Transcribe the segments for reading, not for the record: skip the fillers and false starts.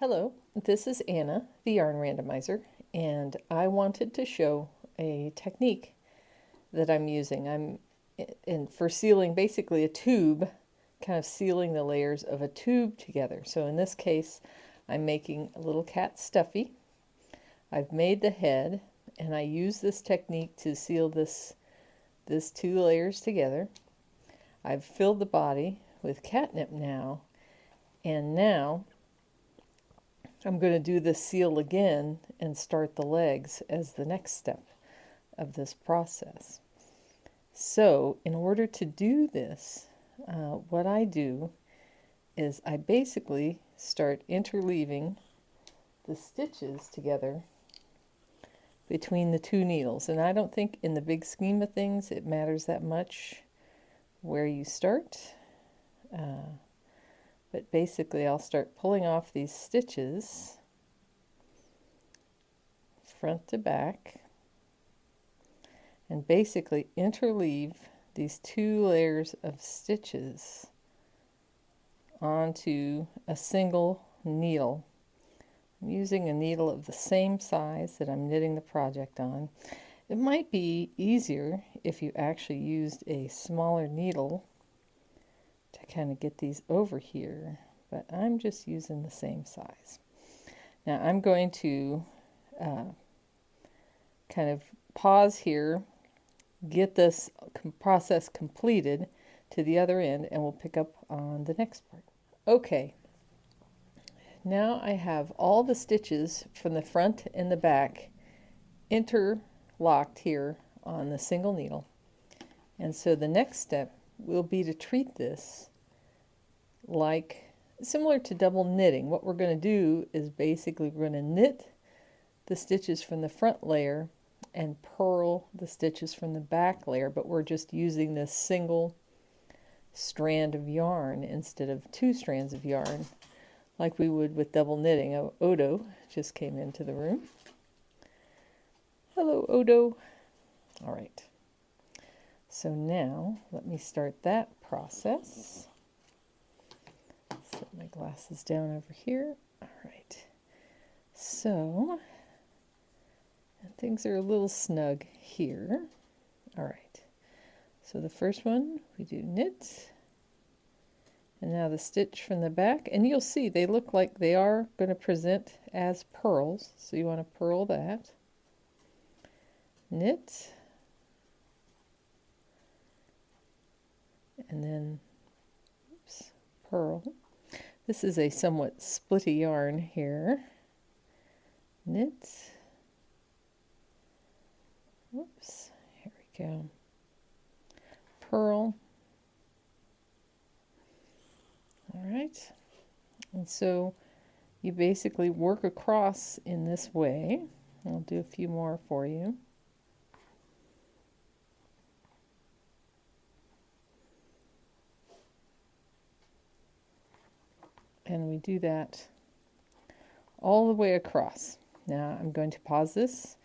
Hello, this is Anna, the Yarn Randomizer, and I wanted to show a technique that I'm using. For sealing basically a tube, kind of sealing the layers of a tube together. So in this case, I'm making a little cat stuffy. I've made the head, and I use this technique to seal this two layers together. I've filled the body with catnip now, and now I'm going to do the seal again and start the legs as the next step of this process. So in order to do this, what I do is I basically start interleaving the stitches together between the two needles. And I don't think in the big scheme of things it matters that much where you start. But basically I'll start pulling off these stitches front to back and basically interleave these two layers of stitches onto a single needle. I'm using a needle of the same size that I'm knitting the project on. It might be easier if you actually used a smaller needle to kind of get these over here, but I'm just using the same size. Now I'm going to kind of pause here, get this process completed to the other end, and we'll pick up on the next part. Okay, now I have all the stitches from the front and the back interlocked here on the single needle, and so the next step will be to treat this like similar to double knitting. What we're going to do is basically we're going to knit the stitches from the front layer and purl the stitches from the back layer, but we're just using this single strand of yarn instead of two strands of yarn like we would with double knitting. Oh, Odo just came into the room. Hello, Odo. All right. So now let me start that process. Set my glasses down over here. All right. So things are a little snug here. All right. So the first one we do knit. And now the stitch from the back, and you'll see they look like they are going to present as purls, so you want to purl that. Knit. And then purl. This is a somewhat splitty yarn here. Knit. Whoops, here we go. Purl. All right. And so you basically work across in this way. I'll do a few more for you. And we do that all the way across. Now I'm going to pause this,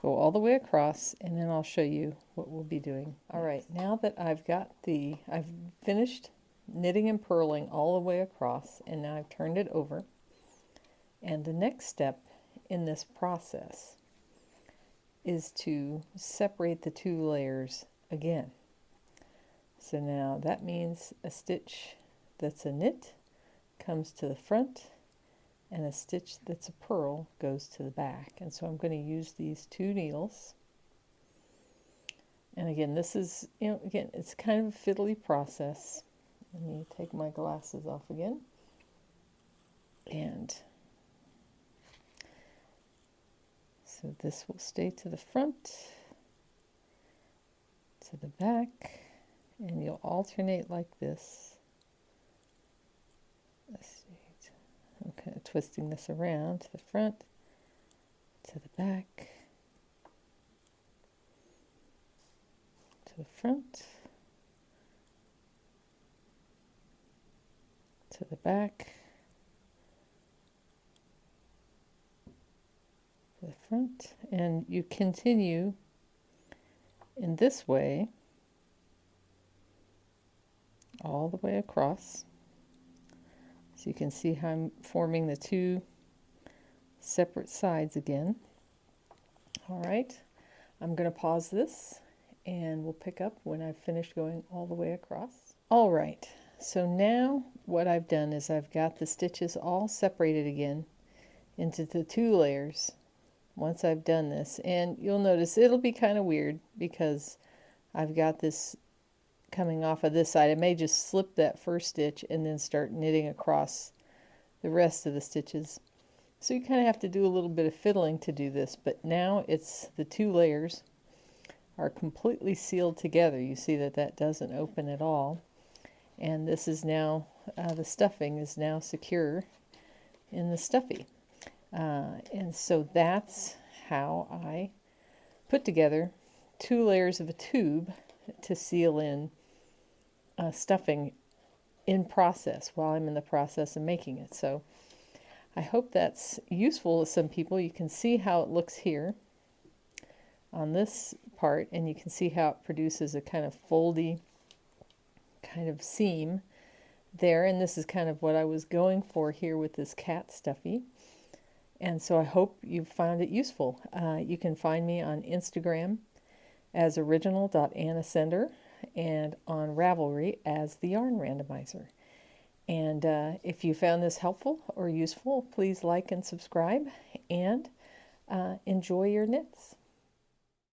go all the way across, and then I'll show you what we'll be doing. All right, now that I've finished knitting and purling all the way across, and now I've turned it over. And the next step in this process is to separate the two layers again. So now that means a stitch that's a knit comes to the front, and a stitch that's a purl goes to the back. And so I'm going to use these two needles. And again, this is, again, it's kind of a fiddly process. Let me take my glasses off again. And so this will stay to the front, to the back, and you'll alternate like this. Let's see. I'm kind of twisting this around to the front, to the back, to the front, to the back, to the front, and you continue in this way all the way across. So you can see how I'm forming the two separate sides again. All right, I'm going to pause this and we'll pick up when I've finished going all the way across. All right, so now what I've done is I've got the stitches all separated again into the 2 layers once I've done this. And you'll notice it'll be kind of weird because I've got this coming off of this side. I may just slip that first stitch and then start knitting across the rest of the stitches. So you kind of have to do a little bit of fiddling to do this, but now it's the 2 layers are completely sealed together. You see that that doesn't open at all. And this is now, the stuffing is now secure in the stuffy. And so that's how I put together 2 layers of a tube to seal in stuffing in process while I'm in the process of making it. So I hope that's useful to some people. You can see how it looks here on this part, and you can see how it produces a kind of foldy kind of seam there, and this is kind of what I was going for here with this cat stuffy. And so I hope you found it useful. You can find me on Instagram as original.annasender and on Ravelry as the Yarn Randomizer. And if you found this helpful or useful, please like and subscribe, and enjoy your knits.